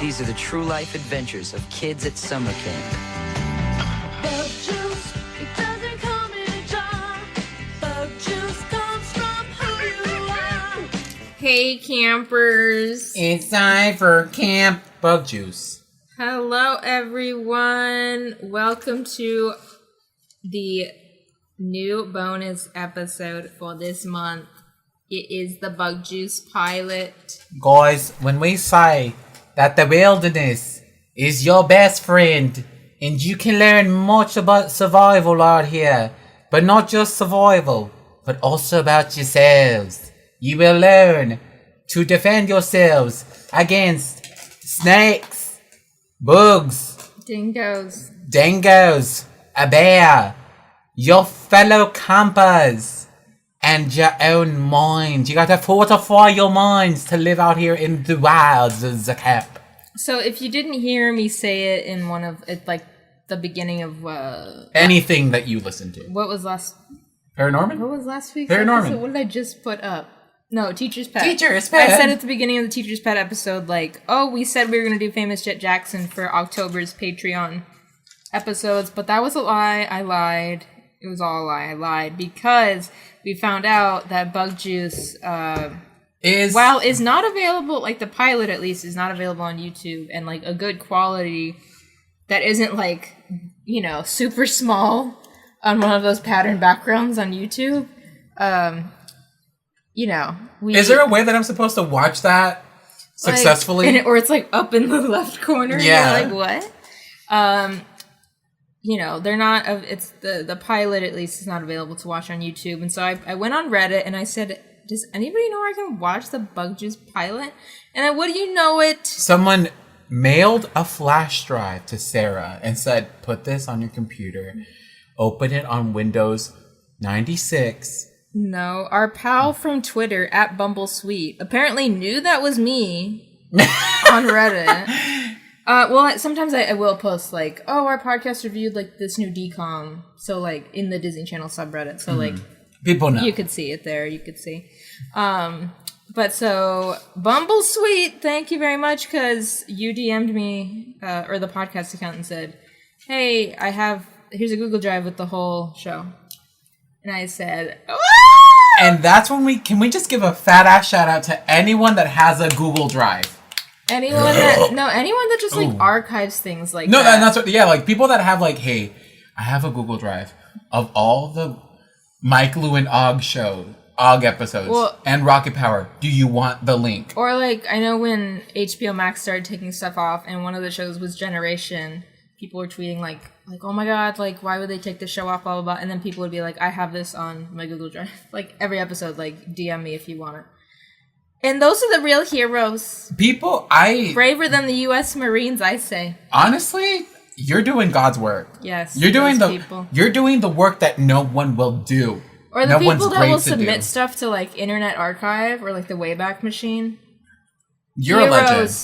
These are the true-life adventures of kids at summer camp. Bug juice, it doesn't come in a jar. Bug juice comes from who you are. Hey campers. It's time for Camp Bug Juice. Hello everyone. Welcome to the new bonus episode for this month. It is the Bug Juice pilot. Guys, when we say that the wilderness is your best friend and you can learn much about survival out here, but not just survival, but also about yourselves. You will learn to defend yourselves against snakes, bugs, dingoes, a bear, your fellow campers, and your own mind. You gotta fortify your minds to live out here in the wilds of the camp. So if you didn't hear me say it in one of it, like the beginning of Anything that you listen to. what was last Paranorman? what was last week's Paranorman. episode? What did I just put up? No, Teacher's Pet. Teacher's Pet. I said at the beginning of the Teacher's Pet episode, like, oh, we said we were going to do Famous Jet Jackson for October's Patreon episodes, but that was a lie. I lied. It was all a lie. I lied because we found out that Bug Juice, while is not available, like the pilot at least, is not available on YouTube, and like a good quality that isn't like, you know, super small on one of those pattern backgrounds on YouTube. You know, Is there a way that I'm supposed to watch that successfully? Like, or it's like up in the left corner. Yeah. You're like, what? You know, they're not. It's the pilot at least is not available to watch on YouTube, and so I went on Reddit and I said, does anybody know where I can watch the Bug Juice pilot? And then, what do you know it? Someone mailed a flash drive to Sarah and said, put this on your computer, open it on Windows 96. No, our pal from Twitter at BumbleSweet apparently knew that was me on Reddit. Well, sometimes I will post like, oh, our podcast reviewed like this new DCOM, so like in the Disney Channel subreddit, so like People know. you could see it there. You could see. But so BumbleSweet, thank you very much because you DM'd me or the podcast account and said, hey, here's a Google Drive with the whole show, and I said, oh! And that's when can we just give a fat ass shout out to anyone that has a Google Drive? Anyone that just like archives things like that. And that's what, like people that have like, hey, I have a Google Drive of all the Mike, Lou, and Og episodes and Rocket Power. Do you want the link? Or like, I know when HBO Max started taking stuff off and one of the shows was Generation, people were tweeting like, oh my god, like why would they take the show off, blah, blah, blah. And then people would be like, I have this on my Google Drive. Like every episode, like DM me if you want it. And those are the real heroes. Braver than the U.S. Marines, I say. Honestly, you're doing God's work. Yes. You're doing the work that no one will do. Or the people that will submit stuff to like Internet Archive or like the Wayback Machine. You're a legend.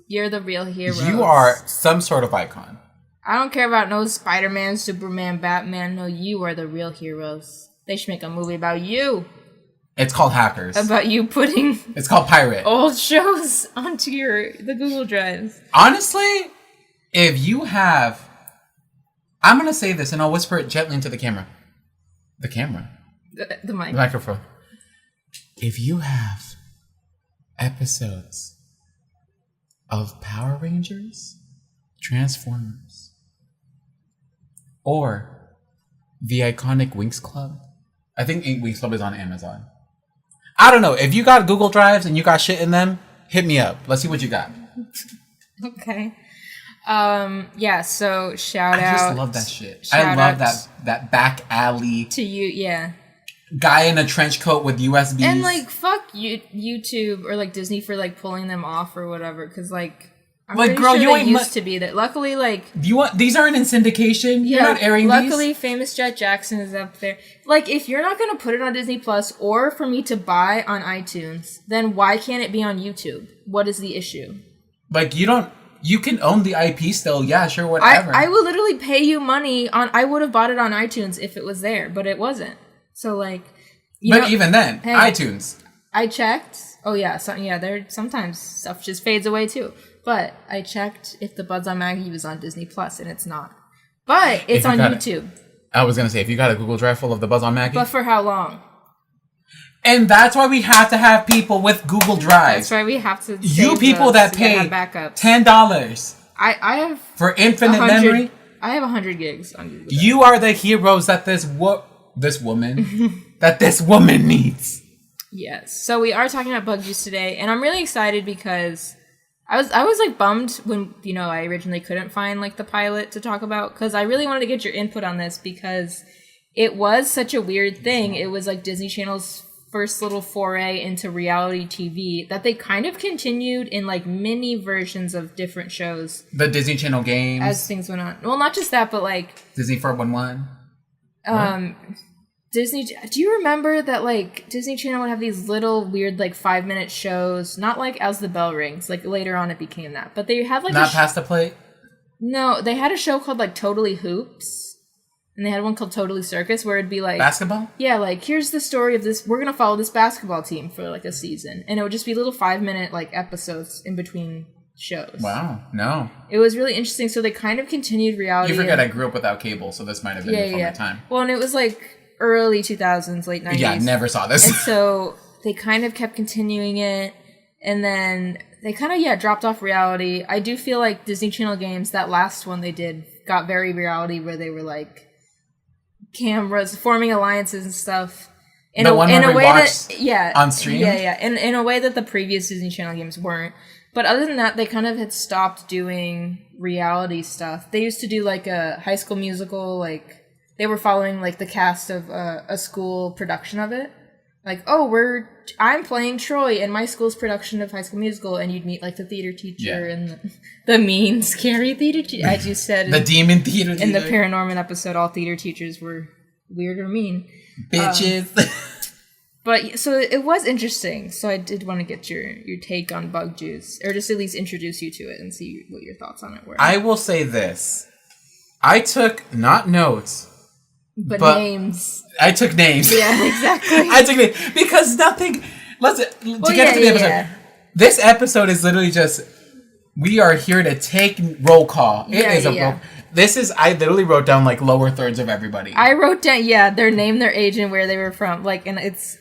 You're the real hero. You are some sort of icon. I don't care about no Spider-Man, Superman, Batman. No, you are the real heroes. They should make a movie about you. It's called Hackers. About you putting... It's called Pirate. ...old shows onto the Google Drives. Honestly, if you have... I'm going to say this and I'll whisper it gently into the camera. The camera? The mic. The microphone. If you have episodes of Power Rangers, Transformers, or the iconic Winx Club, I think Winx Club is on Amazon. I don't know. If you got Google Drives and you got shit in them, hit me up. Let's see what you got. Okay. Yeah, so shout out. I just love that shit. I love that back alley. To you, yeah. Guy in a trench coat with USBs. And like, fuck YouTube or like Disney for like pulling them off or whatever. Because like, I'm like, pretty girl, sure you they ain't used to be that. Luckily, like, these aren't in syndication. Yeah, you're not airing luckily, these. Famous Jet Jackson is up there. Like, if you're not gonna put it on Disney Plus or for me to buy on iTunes, then why can't it be on YouTube? What is the issue? Like, you can own the IP still. Yeah, sure, whatever. I will literally pay you money I would have bought it on iTunes if it was there, but it wasn't. So like, even then, hey, iTunes. I checked. Oh yeah, there sometimes stuff just fades away too. But I checked if the Buds on Maggie was on Disney Plus, and it's not. But it's on YouTube. I was gonna say, if you got a Google Drive full of the Buzz on Maggie. But for how long? And that's why we have to have people with Google Drive. That's why we have to. You people that pay $10. I have for infinite memory. I have 100 gigs on Google Drive. You are the heroes that this woman needs. Yes. So we are talking about Bug Juice today, and I'm really excited because I was like bummed when, you know, I originally couldn't find like the pilot to talk about, because I really wanted to get your input on this because it was such a weird thing. It was like Disney Channel's first little foray into reality TV that they kind of continued in like mini versions of different shows. The Disney Channel games. As things went on. Well, not just that, but like Disney 411. Disney, do you remember that like Disney Channel would have these little weird like 5-minute shows, not like As the Bell Rings, like later on it became that, but they had like not Past the Plate? No, they had a show called like Totally Hoops, and they had one called Totally Circus where it'd be like basketball? Yeah, like here's the story of this, we're gonna follow this basketball team for like a season, and it would just be little 5-minute like episodes in between shows. Wow, no. It was really interesting, so they kind of continued reality. You forget I grew up without cable, so this might have been before my time. Well, and it was like early 2000s, late 90s. Yeah, never saw this. And so they kind of kept continuing it, and then they kind of, dropped off reality. I do feel like Disney Channel games, that last one they did, got very reality, where they were like cameras, forming alliances and stuff. In a way that, on stream? Yeah. In a way that the previous Disney Channel games weren't. But other than that, they kind of had stopped doing reality stuff. They used to do like a High School Musical, like they were following like the cast of a school production of it. Like, I'm playing Troy in my school's production of High School Musical, and you'd meet like the theater teacher and the mean, scary theater teacher, as you said. The demon theater teacher. In the Paranorman episode, all theater teachers were weird or mean. Bitches. But so it was interesting. So I did want to get your take on Bug Juice, or just at least introduce you to it and see what your thoughts on it were. I will say this. I took not notes, but names. I took names. Yeah, exactly. I took names because nothing. To get to the episode. Yeah. This episode is literally just, we are here to take roll call. It is a roll. This is, I literally wrote down like lower thirds of everybody. I wrote down their name, their age, and where they were from. Like, and it's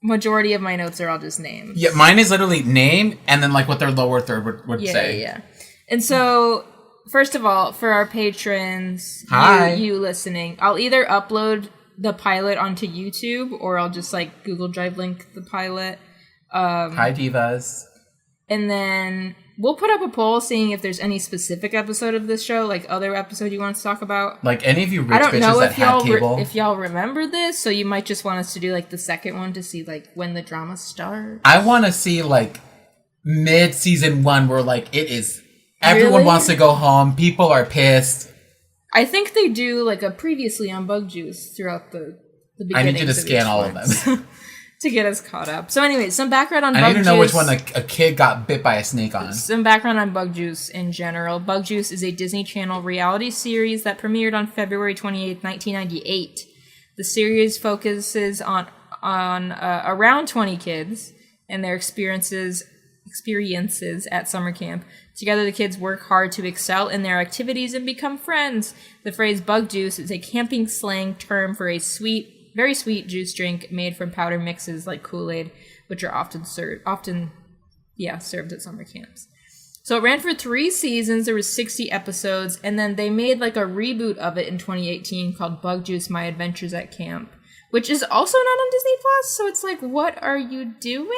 majority of my notes are all just names. Yeah, mine is literally name and then like what their lower third would say. Yeah. And so, first of all, for our patrons, you listening, I'll either upload the pilot onto YouTube, or I'll just like Google Drive link the pilot. Hi divas. And then we'll put up a poll seeing if there's any specific episode of this show, like other episode you want us to talk about. Like any of you rich bitches that had cable. If y'all remember this, so you might just want us to do like the second one to see like when the drama starts. I want to see like mid-season 1 where like it is, everyone wants to go home, people are pissed. I think they do like a previously on Bug Juice throughout the beginning. I need you to scan all of them. To get us caught up. So anyway, some background on Bug Juice. I need to know which one a kid got bit by a snake on. Some background on Bug Juice in general. Bug Juice is a Disney Channel reality series that premiered on February 28th, 1998. The series focuses on around 20 kids and their experiences at summer camp. Together, the kids work hard to excel in their activities and become friends. The phrase Bug Juice is a camping slang term for a very sweet juice drink made from powder mixes like Kool-Aid, which are often served at summer camps. So it ran for 3 seasons. There was 60 episodes, and then they made like a reboot of it in 2018 called Bug Juice: My Adventures at Camp, which is also not on Disney Plus. So it's like, what are you doing?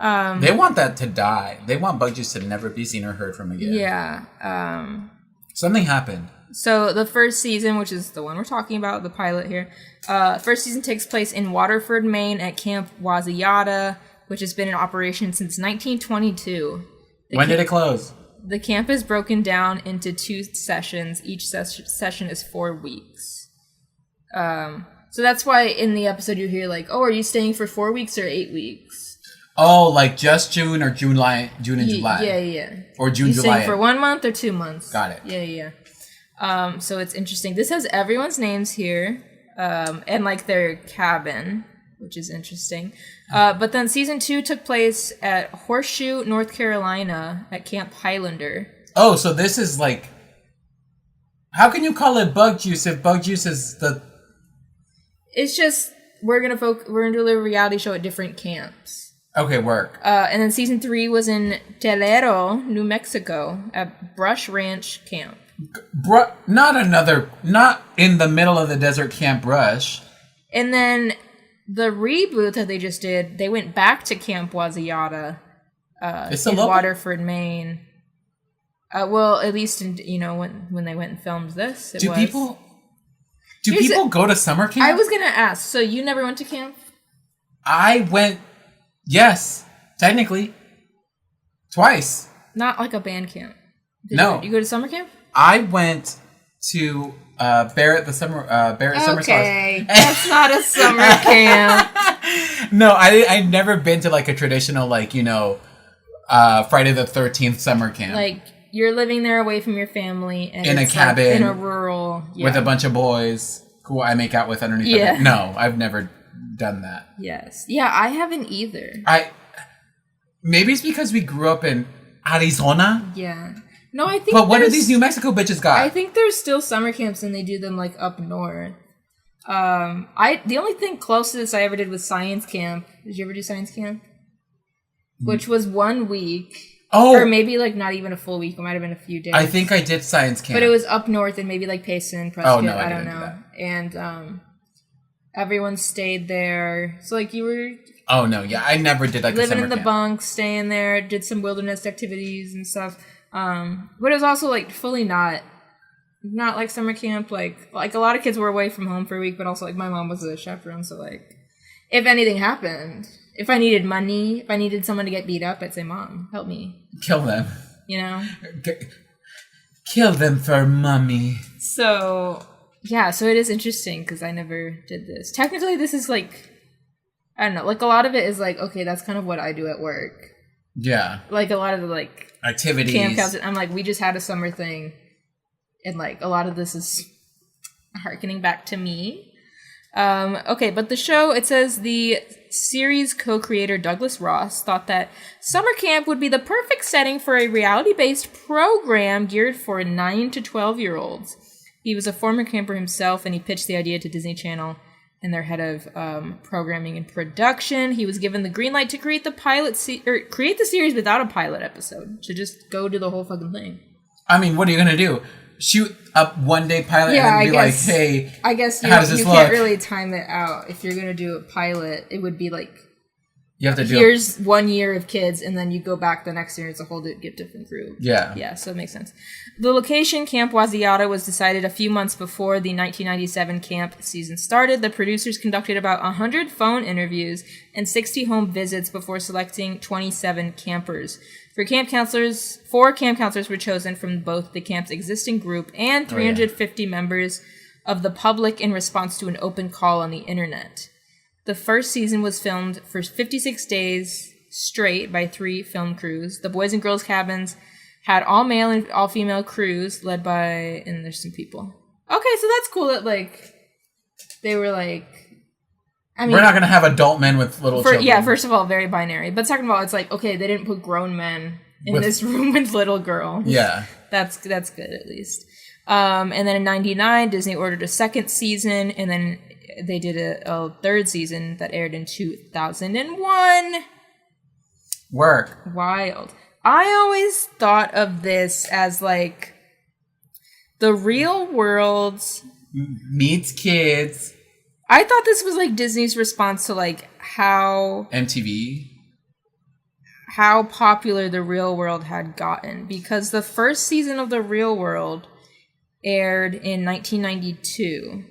They want that to die. They want Bug Juice to never be seen or heard from again. Yeah. Something happened. So the first season, which is the one we're talking about, the pilot here, first season takes place in Waterford, Maine at Camp Waziyada, which has been in operation since 1922. When did it close? The camp is broken down into 2 sessions. Each session is 4 weeks. So that's why in the episode you hear like, are you staying for 4 weeks or 8 weeks? Oh, like just June or June and July? Yeah. Or June, you July. Staying for 1 month or 2 months? Got it. Yeah. So it's interesting. This has everyone's names here, and like their cabin, which is interesting. But then season 2 took place at Horseshoe, North Carolina, at Camp Highlander. Oh, so this is like... How can you call it bug juice if bug juice is the... It's just, we're gonna do a reality show at different camps. Okay, work. And then season 3 was in Telero, New Mexico, at Brush Ranch Camp. Not in the middle of the desert Camp Brush. And then the reboot that they just did, they went back to Camp Wazayata in Waterford, Maine. Well, at least when they went and filmed this, Do people go to summer camp? I was gonna ask. So you never went to camp? I went. Yes, technically, twice. Not like a band camp. No. You go to summer camp? I went to Barrett Summer Stars. Okay, that's not a summer camp. No, I'd never been to like a traditional Friday the 13th summer camp. Like you're living there away from your family and in a it's cabin like in a rural with a bunch of boys who I make out with underneath. Yeah. No, I've never done that. Yes. Yeah, I haven't either. Maybe it's because we grew up in Arizona. Yeah. No, I think. But what do these New Mexico bitches got? I think there's still summer camps and they do them like up north. The only thing close to this I ever did was science camp. Did you ever do science camp? Which was 1 week. Oh. Or maybe like not even a full week. It might have been a few days. I think I did science camp. But it was up north and maybe like Payson, Prescott. Oh, no, I didn't don't know. do that. And everyone stayed there. So like you were Oh no, yeah. I never did like a living summer in the camp. bunks, staying there, did some wilderness activities and stuff. But it was also like fully not like summer camp. Like a lot of kids were away from home for a week, but also like my mom was a chaperone, so like if anything happened, if I needed money, if I needed someone to get beat up, I'd say, Mom, help me. Kill them. You know? Kill them for mommy. So yeah, so it is interesting because I never did this. Technically this is like, I don't know, like a lot of it is like, okay, that's kind of what I do at work. Yeah. Like a lot of the like activities. Camp counts. I'm like, we just had a summer thing, and like a lot of this is harkening back to me. Okay, but the show, it says the series co-creator Douglas Ross thought that summer camp would be the perfect setting for a reality-based program geared for 9 to 12-year-olds. He was a former camper himself, and he pitched the idea to Disney Channel and their head of programming and production. He was given the green light to create the create the series without a pilot episode, to just go do the whole fucking thing. I mean, what are you gonna do? Shoot up one day pilot and then be like, hey, I guess how does this you look? can't really time it out. If you're gonna do a pilot, it would be like, you have to do here's 1 year of kids, and then you go back the next year. It's a whole different group. Yeah. So it makes sense. The location, Camp Wazayata, was decided a few months before the 1997 camp season started. The producers conducted about 100 phone interviews and 60 home visits before selecting 27 campers. 4 camp counselors were chosen from both the camp's existing group and 350 members of the public in response to an open call on the internet. The first season was filmed for 56 days straight by 3 film crews. The boys and girls cabins had all male and all female crews led by, and there's some people. Okay, so that's cool that like they were like, I mean, we're not gonna have adult men with little children. Yeah, first of all, very binary. But second of all, it's like, okay, they didn't put grown men in this room with little girls. Yeah, that's good at least. And then in '99, Disney ordered a second season, and then they did a third season that aired in 2001. Work. Wild. I always thought of this as like the Real World meets kids. I thought this was like Disney's response to like how MTV, how popular the Real World had gotten, because the first season of the Real World aired in 1992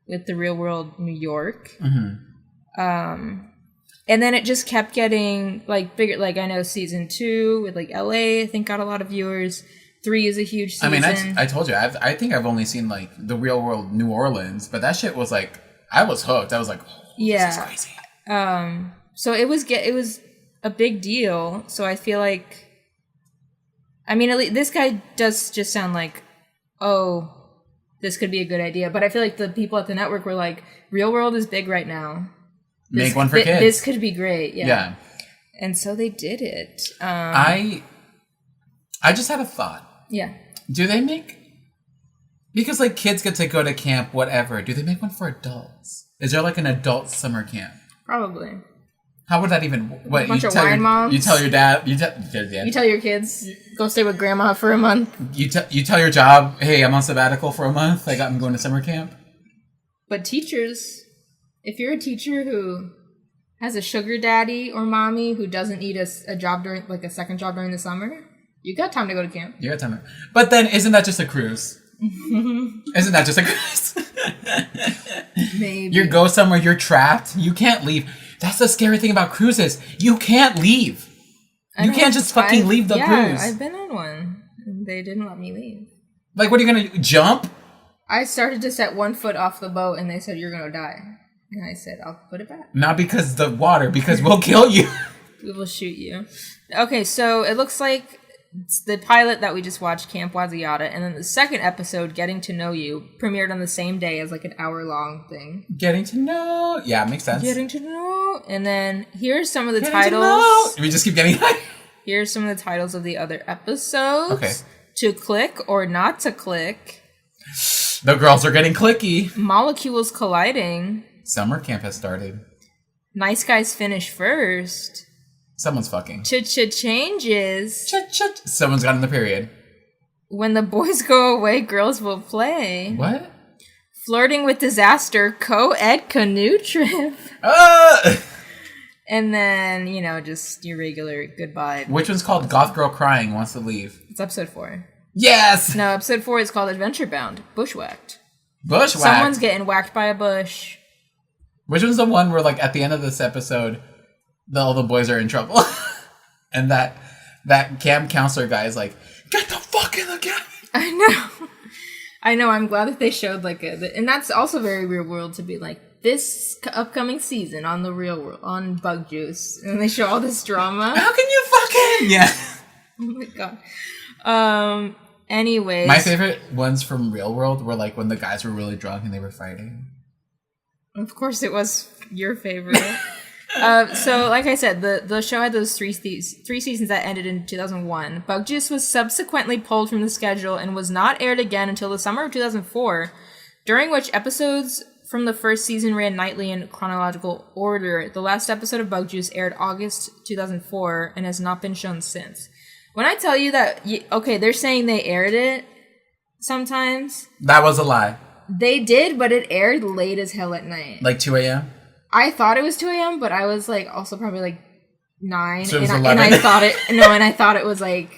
with the Real World New York. Mm-hmm. And then it just kept getting like bigger. Like I know season 2 with like LA, I think got a lot of viewers. 3 is a huge season. I mean, I told you, I think I've only seen like the Real World New Orleans, but that shit was like, I was hooked. I was like, oh, this is crazy. So it was a big deal. So I feel like, I mean, at least this guy does just sound like, oh, this could be a good idea. But I feel like the people at the network were like, Real World is big right now. Make one for kids. This could be great. Yeah. Yeah. And so they did it. I just had a thought. Yeah. Do they make... Because, like, kids get to go to camp, whatever. Do they make one for adults? Is there, like, an adult summer camp? Probably. How would that even... What, a bunch of wine moms. You tell your dad... You tell your kids, go stay with grandma for a month. You tell your job, hey, I'm on sabbatical for a month. I'm going to summer camp. But teachers, if you're a teacher who has a sugar daddy or mommy who doesn't need a job during, like, a second job during the summer, you got time to go to camp. You got time. But then, isn't that just a cruise? Isn't that just a cruise? Maybe. You go somewhere, you're trapped. You can't leave. That's the scary thing about cruises. You can't leave. You can't just fucking leave the cruise. Yeah, I've been on one. And they didn't let me leave. Like, what are you going to jump? I started to set 1 foot off the boat and they said, you're going to die. And I said, I'll put it back. Not because the water, because we'll kill you. We will shoot you. Okay, so it looks like it's the pilot that we just watched, Camp Waziata, and then the second episode, Getting to Know You, premiered on the same day as like an hour-long thing. Getting to know. Yeah, makes sense. Getting to know. And then here's some of the Getting titles. We just keep getting high. Here's some of the titles of the other episodes. Okay. To Click or Not to Click. The girls are getting clicky. Molecules Colliding. Summer camp has started. Nice Guys Finish First. Someone's fucking. Changes. Someone's gotten the period. When the boys go away, girls will play. What? Flirting with Disaster, co-ed canoe trip. And then, just your regular goodbye. Which one's called Goth Girl Crying Wants to Leave? It's episode 4. Yes! No, episode 4 is called Adventure Bound, Bushwhacked. Bushwhacked? Someone's getting whacked by a bush. Which one's the one where, like, at the end of this episode, all the boys are in trouble? And that camp counselor guy is like, get the fuck in the cabin! I know, I'm glad that they showed, like, and that's also very real world to be like, this upcoming season on the real world, on Bug Juice. And they show all this drama. How can you fucking... Yeah. Oh my god. Anyways. My favorite ones from real world were, like, when the guys were really drunk and they were fighting. Of course it was your favorite. So, like I said, the show had those three seasons that ended in 2001. Bug Juice was subsequently pulled from the schedule and was not aired again until the summer of 2004, during which episodes from the first season ran nightly in chronological order. The last episode of Bug Juice aired August 2004 and has not been shown since. When I tell you that, okay, they're saying they aired it sometimes. That was a lie. They did, but it aired late as hell at night. Like 2 a.m.? I thought it was 2 a.m., but I was like also probably like 9. So it was and 11. I thought it, and I thought it was like,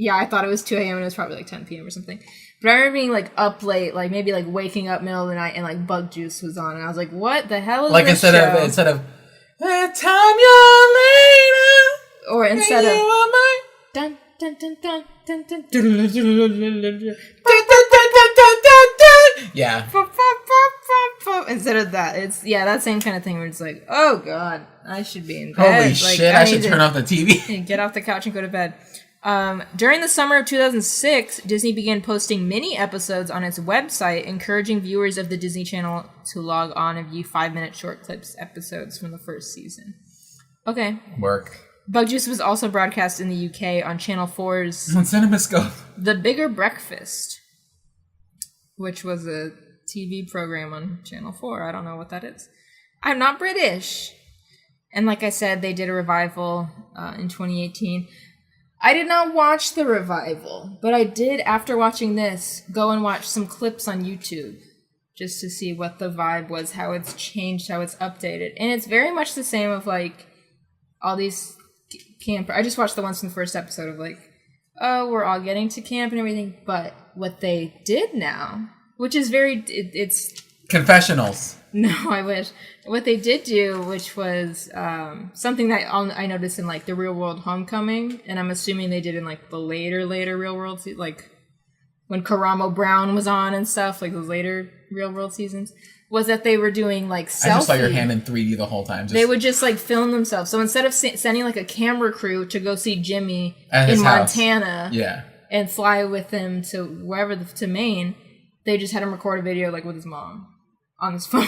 I thought it was 2 a.m. and it was probably like 10 p.m. or something. But I remember being like up late, like maybe like waking up middle of the night and like Bug Juice was on. And I was like, what the hell is this instead of, that time you're later. Or instead of, dun, dun, dun, dun, dun, dun, yeah. Instead of that, it's that same kind of thing where it's like, oh god, I should be in bed. Holy shit, I should turn off the TV. Get off the couch and go to bed. During the summer of 2006, Disney began posting mini episodes on its website, encouraging viewers of the Disney Channel to log on and view 5-minute short clips episodes from the first season. Okay. Work. Bug Juice was also broadcast in the UK on Channel 4's on CinemaScope. The Bigger Breakfast, which was a TV program on Channel 4. I don't know what that is. I'm not British. And like I said, they did a revival in 2018. I did not watch the revival, but I did, after watching this, go and watch some clips on YouTube just to see what the vibe was, how it's changed, how it's updated. And it's very much the same of, like, all these camper. I just watched the ones from the first episode of, like, oh, we're all getting to camp and everything. But what they did now, which is it's... Confessionals. No, I wish. What they did do, which was something that I noticed in, like, the Real World Homecoming, and I'm assuming they did in, like, the later Real World, like, when Karamo Brown was on and stuff, like, those later Real World seasons, was that they were doing, like, selfie. I just saw your hand in 3D the whole time. They would just, like, film themselves. So instead of sending, like, a camera crew to go see Jimmy at in his house. Montana and fly with him to wherever, to Maine, they just had him record a video, like, with his mom on his phone.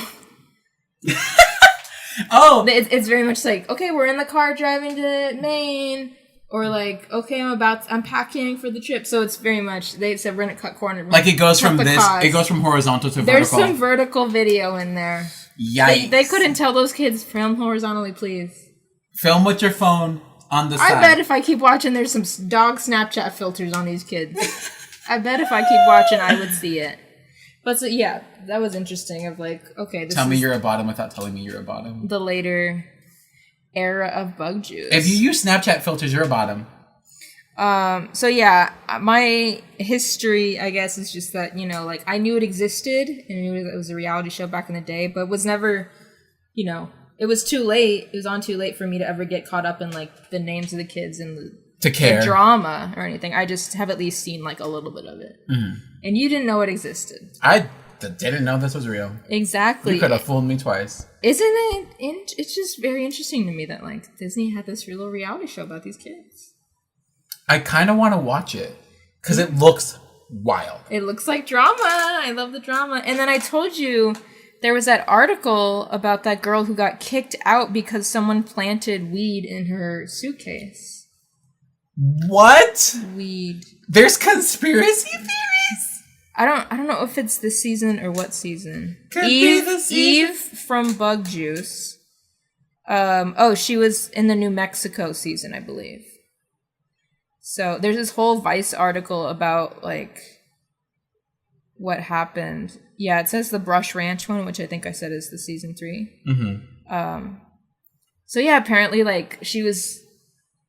Oh, It's very much like, okay, we're in the car driving to Maine, or like, okay, I'm packing for the trip. So it's very much, they said we're gonna cut corners. like it goes from this, it goes from horizontal to There's vertical. some vertical video in there. Yikes. They couldn't tell those kids film horizontally, please. Film with your phone on the side. I bet if I keep watching, there's some dog Snapchat filters on these kids. I bet if I keep watching, I would see it. But so, yeah, that was interesting. Of like, okay, this Tell me is you're a bottom without telling me you're a bottom. the later era of bug juice. If you use Snapchat filters, you're a bottom. So yeah, my history, I guess, is just that, you know, like I knew it existed and I knew it was a reality show back in the day, but was never, you know, it was too late. It was on too late for me to ever get caught up in like the names of the kids and To care. the drama or anything. I just have at least seen like a little bit of it. Mm-hmm. And you didn't know it existed. I didn't know this was real. Exactly. You could have fooled me twice. Isn't it? It's just very interesting to me that like Disney had this real reality show about these kids. I kind of want to watch it because it looks wild. It looks like drama. I love the drama. And then I told you there was that article about that girl who got kicked out because someone planted weed in her suitcase. What? Weed. There's conspiracy theories? I don't know if it's this season or what season. Could be the season. Eve from Bug Juice. She was in the New Mexico season, I believe. So there's this whole Vice article about like what happened. Yeah, it says the Brush Ranch one, which I think I said is the season 3. Mm-hmm. So yeah, apparently like she was,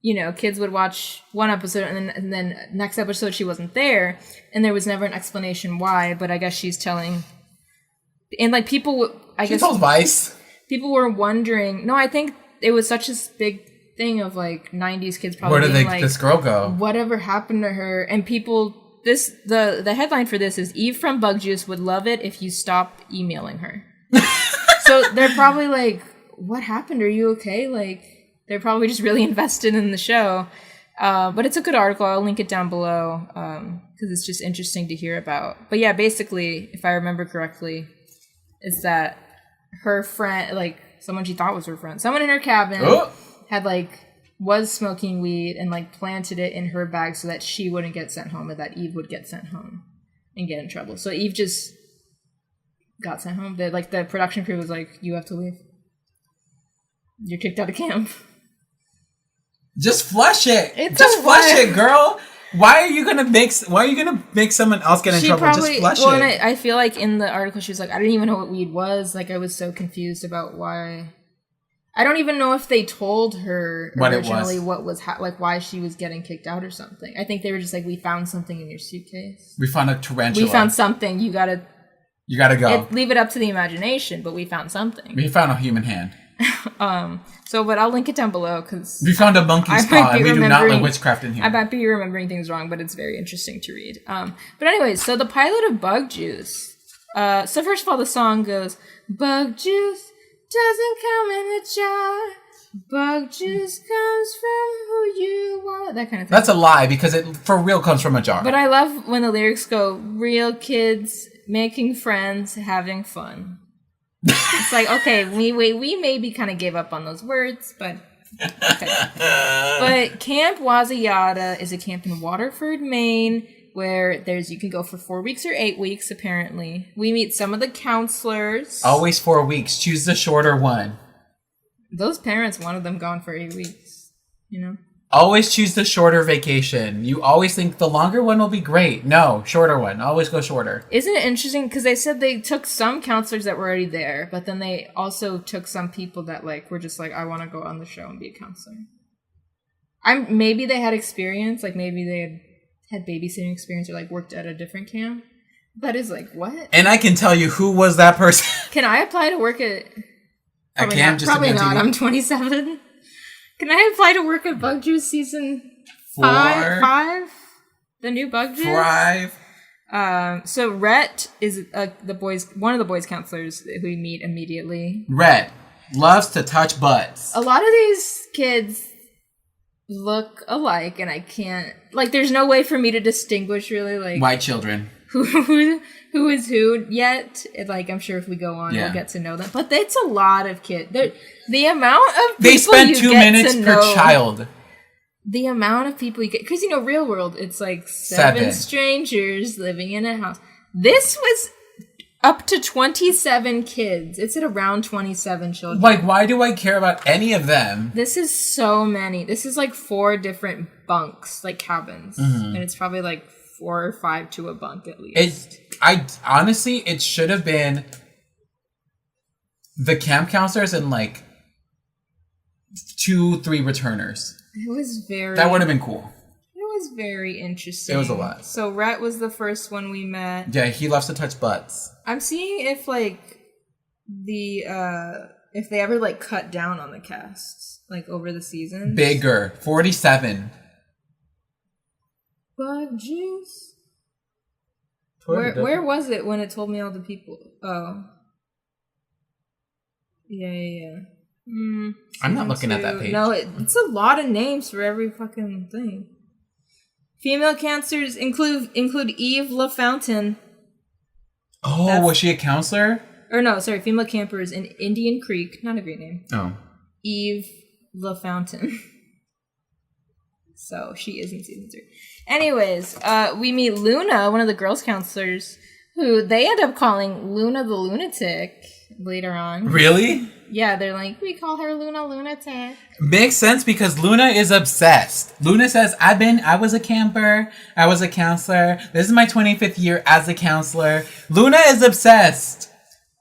you know, kids would watch one episode and then next episode she wasn't there, and there was never an explanation why. But I guess she's telling, and like people, She told Vice. People were wondering. No, I think it was such a big thing of like 90s kids probably Where did being like, this girl go? Whatever happened to her? And people, the headline for this is Eve from Bug Juice would love it if you stop emailing her. So they're probably like, what happened? Are you okay? Like, they're probably just really invested in the show. But it's a good article. I'll link it down below because it's just interesting to hear about. But yeah, basically, if I remember correctly, is that her friend, like someone she thought was her friend, someone in her cabin had like was smoking weed and like planted it in her bag so that she wouldn't get sent home and that Eve would get sent home and get in trouble. So Eve just got sent home. The production crew was like, you have to leave. You're kicked out of camp. Just flush it. It's flush it, girl. Why are you gonna make someone else get in trouble? Just flush it. And I feel like in the article she was like, I didn't even know what weed was. Like I was so confused about why. I don't even know if they told her originally what was like why she was getting kicked out or something. I think they were just like, we found something in your suitcase. We found a tarantula. We found something. You gotta go. Leave it up to the imagination, but we found something. We found a human hand. But I'll link it down below because we found a monkey's paw, and we do not like witchcraft in here. I might be remembering things wrong, but it's very interesting to read. But anyways, so the pilot of Bug Juice. So first of all, the song goes, Bug Juice doesn't come in a jar. Bug juice comes from who you want. That kind of thing. That's a lie because it for real comes from a jar. But I love when the lyrics go, real kids making friends, having fun. It's like, okay, we maybe kind of gave up on those words, but okay. But Camp Wazayada is a camp in Waterford, Maine, where you can go for 4 weeks or 8 weeks, apparently. We meet some of the counselors. Always 4 weeks. Choose the shorter one. Those parents wanted them gone for 8 weeks, you know? Always choose the shorter vacation. You always think the longer one will be great. No, shorter one. Always go shorter. Isn't it interesting? Because they said they took some counselors that were already there, but then they also took some people that like were just like, I want to go on the show and be a counselor. Maybe they had experience, like maybe they had babysitting experience or like worked at a different camp. That is like, what? And I can tell you who was that person. Can I apply to work at... Probably I can't. Probably not. I'm 27. Can I apply to work at Bug Juice season 5? The new Bug Juice? 5. So Rhett is one of the boys' counselors who we meet immediately. Rhett loves to touch butts. A lot of these kids look alike, and I can't... Like, there's no way for me to distinguish, really, like... White children. who is who yet. Like, I'm sure if we go on, we'll get to know them. But it's a lot of kids. The amount of people They spend you 2 get minutes to per know, child. The amount of people you get, because real world, it's like seven strangers living in a house. This was up to 27 kids. It's at around 27 children. Like, why do I care about any of them? This is so many. This is like 4 different bunks, like cabins, and it's probably like 4 or 5 to a bunk at least. Honestly, it should have been the camp counselors and like 2-3 returners. It was very... That would have been cool. It was very interesting. It was a lot. So Rhett was the first one we met. Yeah, he loves to touch butts. I'm seeing if like if they ever like cut down on the casts like over the seasons. Bigger. 47. Bug juice. Where was it when it told me all the people? Oh. Yeah. I'm not looking at that page. No, it's a lot of names for every fucking thing. Female cancers include Eve LaFountain. Oh, was she a counselor? Or no, sorry, female campers in Indian Creek. Not a great name. Oh. Eve LaFountain. So she is in season 3. Anyways, we meet Luna, one of the girls' counselors, who they end up calling Luna the Lunatic later on. Really? Yeah, they're like, we call her Luna Lunatic. Makes sense because Luna is obsessed. Luna says, I was a camper. I was a counselor. This is my 25th year as a counselor. Luna is obsessed.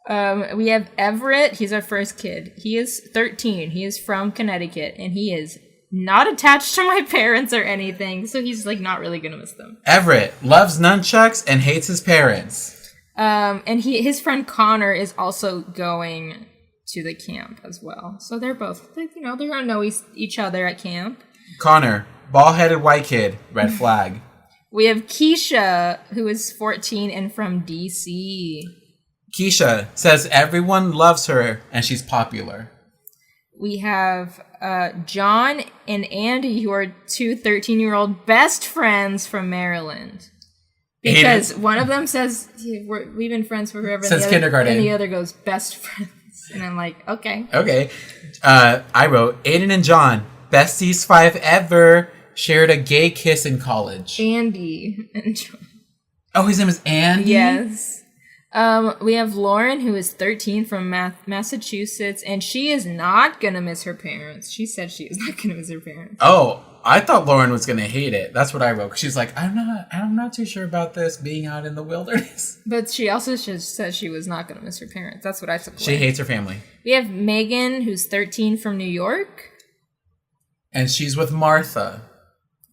We have Everett. He's our first kid. He is 13. He is from Connecticut, and he is not attached to my parents or anything, so he's like not really gonna miss them. Everett loves nunchucks and hates his parents. And his friend Connor is also going to the camp as well. So they're both, they're gonna know each other at camp. Connor, bald-headed white kid, red flag. We have Keisha, who is 14 and from DC. Keisha says everyone loves her and she's popular. We have John and Andy, who are 2 13-year-old best friends from Maryland. Because one of them says, we've been friends for forever. Since kindergarten. And the other goes, best friends. And I'm like, okay. Okay. I wrote, Aiden and John, besties 5 ever, shared a gay kiss in college. Andy and John. Oh, his name is Andy? Yes. We have Lauren, who is 13 from Massachusetts, and she is not going to miss her parents. She said she is not going to miss her parents. Oh, I thought Lauren was going to hate it. That's what I wrote. She's like, I'm not too sure about this being out in the wilderness. But she also just said she was not going to miss her parents. That's what I took away. She hates her family. We have Megan, who's 13 from New York. And she's with Martha.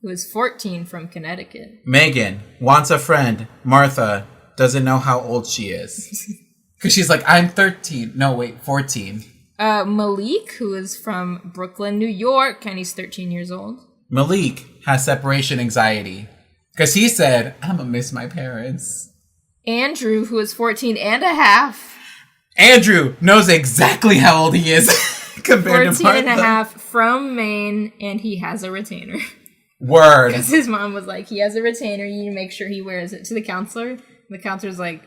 Who is 14 from Connecticut. Megan wants a friend. Martha doesn't know how old she is. Because she's like, I'm 13. No, wait, 14. Malik, who is from Brooklyn, New York, and he's 13 years old. Malik has separation anxiety. Because he said, I'm going to miss my parents. Andrew, who is 14 and a half. Andrew knows exactly how old he is compared to 14 Martha. and a half from Maine, and he has a retainer. Word. Because his mom was like, he has a retainer, you need to make sure he wears it to the counselor. The counselor's like,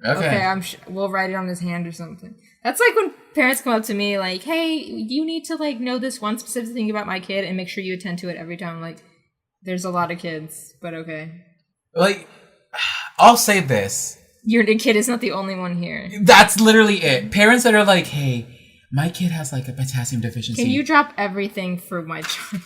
okay, we'll write it on his hand or something. That's like when parents come up to me like, hey, you need to like know this one specific thing about my kid and make sure you attend to it every time. Like, there's a lot of kids, but okay. Like, I'll say this. Your kid is not the only one here. That's literally it. Parents that are like, hey, my kid has like a potassium deficiency. Can you drop everything for my child?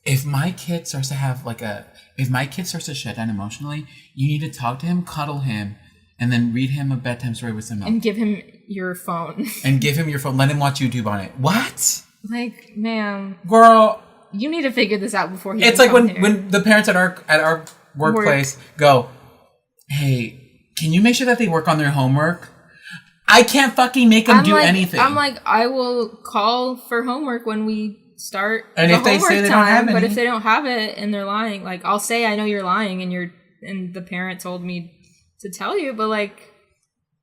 If my kid starts to shut down emotionally, you need to talk to him, cuddle him, and then read him a bedtime story with some milk. And give him your phone. And give him your phone. Let him watch YouTube on it. What? Like, man. Girl. You need to figure this out before he It's like when the parents at our workplace go, hey, can you make sure that they work on their homework? I can't fucking make them do anything. I'm like, I will call for homework when we start and the if they say they time, don't have any. But if they don't have it and they're lying, like, I'll say I know you're lying and the parent told me to tell you, but like,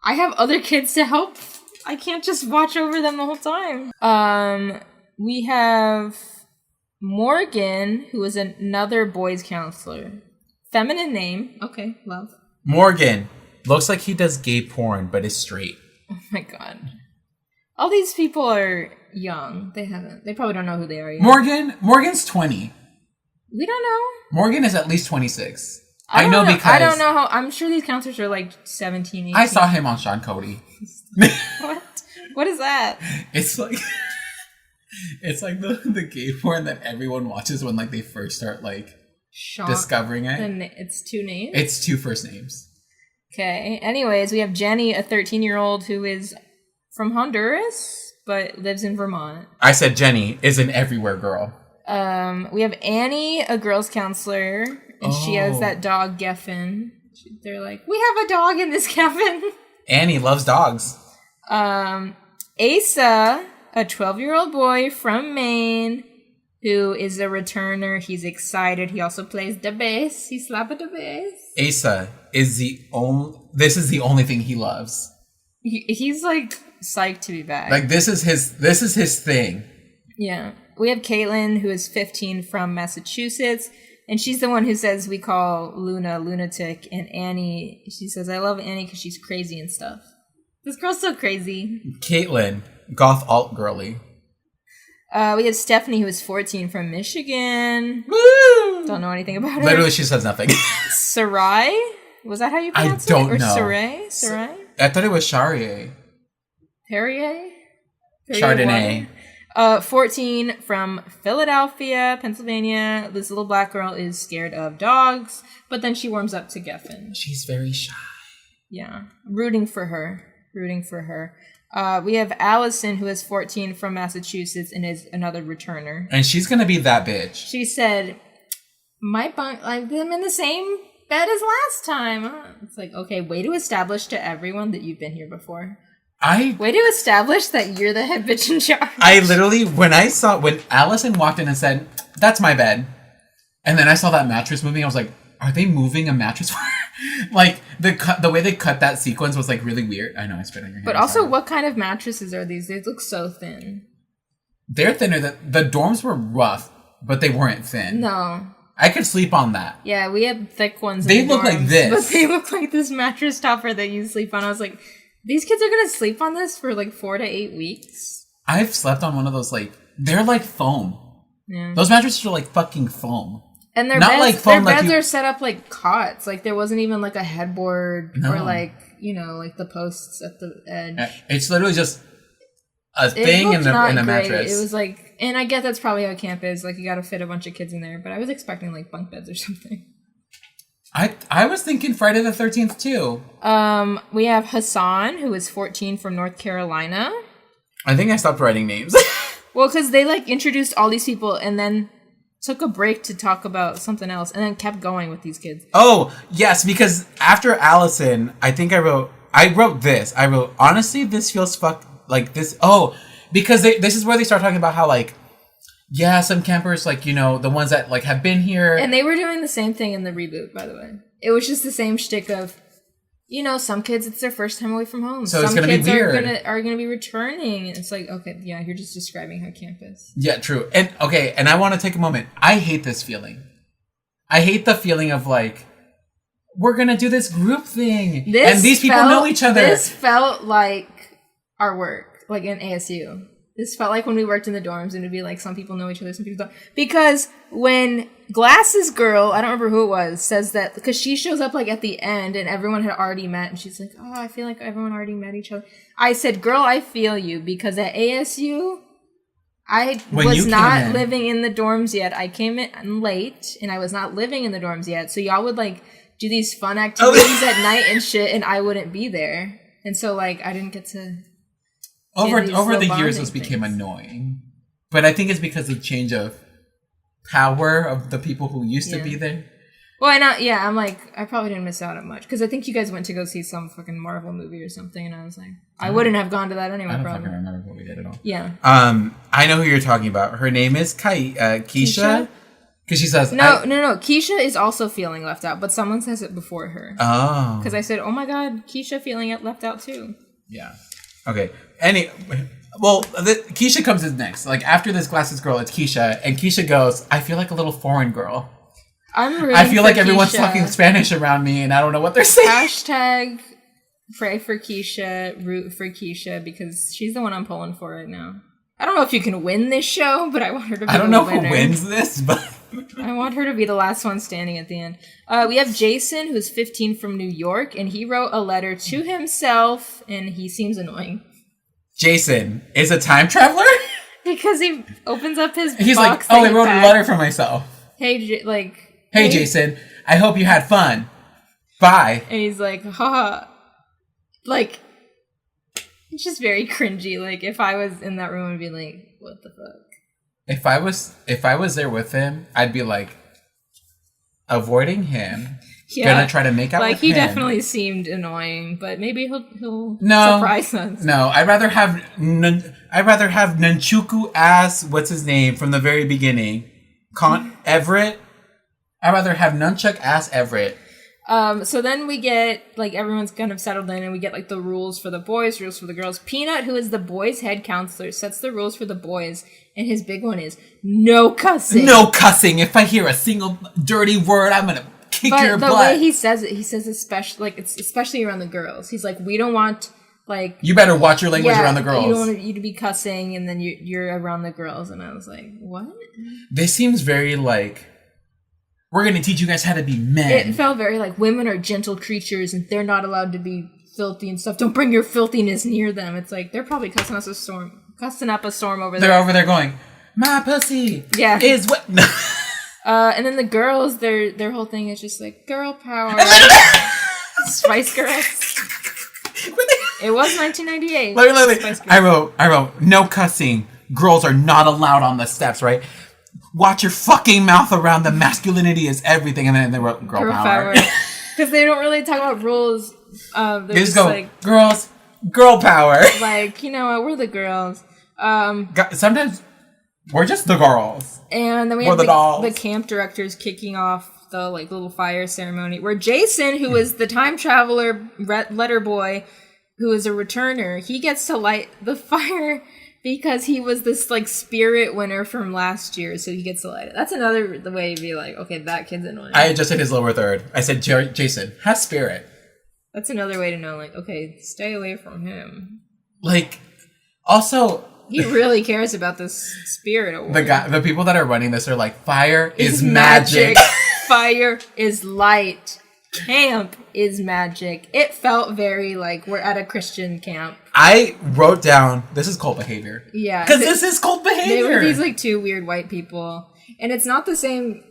I have other kids to help. I can't just watch over them the whole time. We have Morgan, who is another boys counselor. Feminine name. Okay, love. Morgan looks like he does gay porn, but is straight. Oh my god. All these people are young. They probably don't know who they are yet. Morgan's 20. We don't know. Morgan is at least 26. I know because I don't know how. I'm sure these counselors are like 17, 18. I saw him on Sean Cody. What? What is that? It's like the gay porn that everyone watches when like they first start like Sean, discovering it. It's 2 names? It's 2 first names. Okay. Anyways, we have Jenny, a 13-year-old who is from Honduras, but lives in Vermont. I said Jenny is an everywhere girl. We have Annie, a girls counselor, and she has that dog, Geffen. They're like, we have a dog in this cabin. Annie loves dogs. Asa, a 12-year-old boy from Maine, who is a returner. He's excited. He also plays the bass. He slaps the bass. Asa is this is the only thing he loves. He's like psyched to be back. Like this is his thing. Yeah. We have Caitlin, who is 15 from Massachusetts, and she's the one who says we call Luna lunatic, and Annie, she says, I love Annie because she's crazy and stuff. This girl's so crazy. Caitlin, goth alt girly. We have Stephanie, who is 14 from Michigan. Woo! Don't know anything about her. Literally, she says nothing. Sarai? Was that how you pronounce it? I don't Or know. Sarai? Sarai? I thought it was Charrier. Perrier? Chardonnay. 14 from Philadelphia, Pennsylvania. This little black girl is scared of dogs, but then she warms up to Geffen. She's very shy. Yeah. Rooting for her. We have Allison, who is 14 from Massachusetts and is another returner. And she's gonna be that bitch. She said, my bunk, like, I'm in the same bed as last time. It's like, okay, way to establish to everyone that you've been here before. Way to establish that you're the head bitch in charge. I literally, when Allison walked in and said, that's my bed, and then I saw that mattress moving, I was like, are they moving a mattress for her? Like, the way they cut that sequence was like really weird. I know, I spit on your hand. But also, what kind of mattresses are these? They look so thin. They're thinner. The dorms were rough, but they weren't thin. No. I could sleep on that. Yeah, we had thick ones. They in the look like dorms, this. But they look like this mattress topper that you sleep on. I was like, these kids are going to sleep on this for like 4 to 8 weeks. I've slept on one of those, like, they're like foam. Yeah. Those mattresses are like fucking foam. And their Not beds, like foam, their like beds you- are set up like cots. Like there wasn't even like a headboard or like, you know, like the posts at the edge. It's literally just a It thing looked in not a great. mattress. It was like, and I get that's probably how camp is. Like you got to fit a bunch of kids in there. But I was expecting like bunk beds or something. I was thinking Friday the 13th too. We have Hassan, who is 14 from North Carolina. I think I stopped writing names. Well, because they like introduced all these people and then took a break to talk about something else and then kept going with these kids. Oh, yes, because after Allison, I think I wrote this. I wrote, honestly, this feels like this. Oh, because this is where they start talking about how, like, yeah, some campers, like, you know, the ones that, like, have been here. And they were doing the same thing in the reboot, by the way. It was just the same shtick of, you know, some kids, it's their first time away from home. So some it's going to be weird. are gonna be returning. And it's like, okay, yeah, you're just describing how camp is. Yeah, true. And, okay, and I want to take a moment. I hate this feeling. I hate the feeling of, like, we're going to do this group thing. And these people know each other. This felt like our work, like in ASU. This felt like when we worked in the dorms and it'd be like some people know each other, some people don't. Because when Glasses Girl, I don't remember who it was, says that, because she shows up like at the end and everyone had already met and she's like, oh, I feel like everyone already met each other. I said, girl, I feel you, because at ASU, I was not living in the dorms yet. I came in late and I was not living in the dorms yet. So y'all would like do these fun activities at night and shit and I wouldn't be there. And so like I didn't get to... Over the years, this became annoying. But I think it's because of the change of power of the people who used to be there. Well, I'm like, I probably didn't miss out on much. Because I think you guys went to go see some fucking Marvel movie or something. And I was like, I wouldn't have gone to that anyway, I don't probably. fucking remember what we did at all. Yeah. I know who you're talking about. Her name is Keisha. Because she says... No. Keisha is also feeling left out. But someone says it before her. Oh. Because I said, oh my god, Keisha feeling left out too. Yeah. Okay. Keisha comes in next. Like, after this Glasses Girl, it's Keisha. And Keisha goes, I feel like a little foreign girl. I'm rooting I feel for like everyone's Keisha. talking Spanish around me, and I don't know what they're saying. Hashtag pray for Keisha, root for Keisha, because she's the one I'm pulling for right now. I don't know if you can win this show, but I want her to be I don't the know winner. who wins this, but I want her to be the last one standing at the end. We have Jason, who's 15 from New York, and he wrote a letter to himself, and he seems annoying. Jason is a time traveler? Because he opens up his He's box like, oh, that I he wrote a packed. letter for myself. Hey, Hey, Jason, I hope you had fun. Bye. And he's like, haha. Like, it's just very cringy. Like, if I was in that room, I'd be like, what the fuck? If I was there with him, I'd be like, avoiding him. Gonna try to make out like with he him. definitely seemed annoying, but maybe he'll No. surprise us. No, I'd rather have Nunchuku ass, what's his name, from the very beginning. Everett. I'd rather have Nunchuck ass Everett. So then we get, like, everyone's kind of settled in, and we get, like, the rules for the boys, rules for the girls. Peanut, who is the boys' head counselor, sets the rules for the boys, and his big one is no cussing. No cussing. If I hear a single dirty word, I'm gonna kick your But the butt. way he says especially, like, it's especially around the girls. He's like, we don't want, like... You better watch your language around the You don't girls. want you to be cussing, and then you're around the girls. And I was like, what? This seems very, like, we're gonna teach you guys how to be men. It felt very like women are gentle creatures, and they're not allowed to be filthy and stuff. Don't bring your filthiness near them. It's like, they're probably cussing up a storm over there. They're over there going, my pussy is what... And then the girls, their whole thing is just like, girl power. Spice Girls. It was 1998. Spice Girls. I wrote, no cussing. Girls are not allowed on the steps, right? Watch your fucking mouth around them. Masculinity is everything. And then they wrote girl power. Because they don't really talk about rules. They just go, like, girls, girl power. Like, you know what, we're the girls. Sometimes we're just the girls. And then we Or have the the camp directors kicking off the, like, little fire ceremony, where Jason, who is the time traveler letter boy, who is a returner, he gets to light the fire because he was this, like, spirit winner from last year, so he gets to light it. That's another way to be like, okay, that kid's annoying. I adjusted his lower third. I said, Jason, have spirit. That's another way to know, like, okay, stay away from him. Like, also... He really cares about this spirit award. The people that are running this are like, fire is magic. Fire is light. Camp is magic. It felt very like we're at a Christian camp. I wrote down, this is cult behavior. Yeah. Because this is cult behavior. They were these like two weird white people. And it's not the same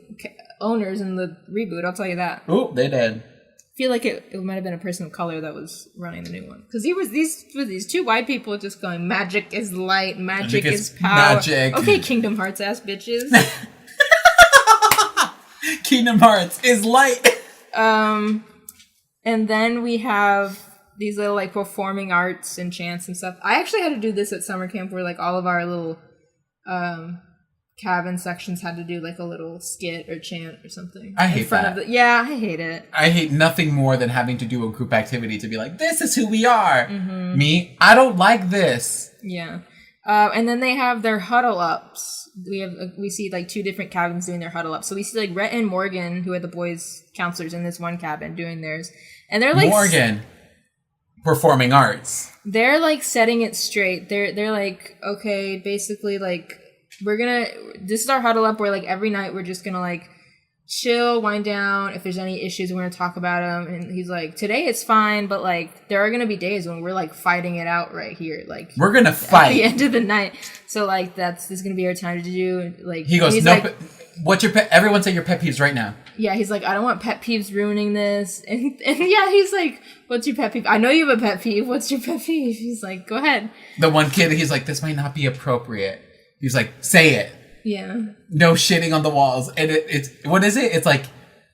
owners in the reboot, I'll tell you that. Ooh, they did. I feel like it might have been a person of color that was running the new one. Because these two white people just going, magic is light, magic is power. Magic. Okay, Kingdom Hearts ass bitches. Kingdom Hearts is light. And then we have these little, like, performing arts and chants and stuff. I actually had to do this at summer camp, where, like, all of our little cabin sections had to do, like, a little skit or chant or something. I hate that. Yeah, I hate it. I hate nothing more than having to do a group activity to be like, this is who we are. Mm-hmm. Me, I don't like this. Yeah. And then they have their huddle ups. We see, like, two different cabins doing their huddle ups. So we see, like, Rhett and Morgan, who are the boys' counselors in this one cabin, doing theirs. And they're like, Morgan, performing arts. they're like setting it straight. They're like, okay, basically, like, this is our huddle up where, like, every night we're just gonna, like, chill, wind down. If there's any issues, we're gonna talk about them. And he's like, today it's fine, but, like, there are gonna be days when we're, like, fighting it out right here, like, We're gonna at the fight. end of the night. So, like, this is gonna be our time to do, like, He goes, he's no, like, what's your pet? Everyone say your pet peeves right now. yeah, he's like, I don't want pet peeves ruining this. And yeah, he's like, what's your pet peeve? I know you have a pet peeve. What's your pet peeve? He's like, go ahead. The one kid, he's like, this might not be appropriate. He's like, say it. Yeah. No shitting on the walls. And it's, what is it? It's like,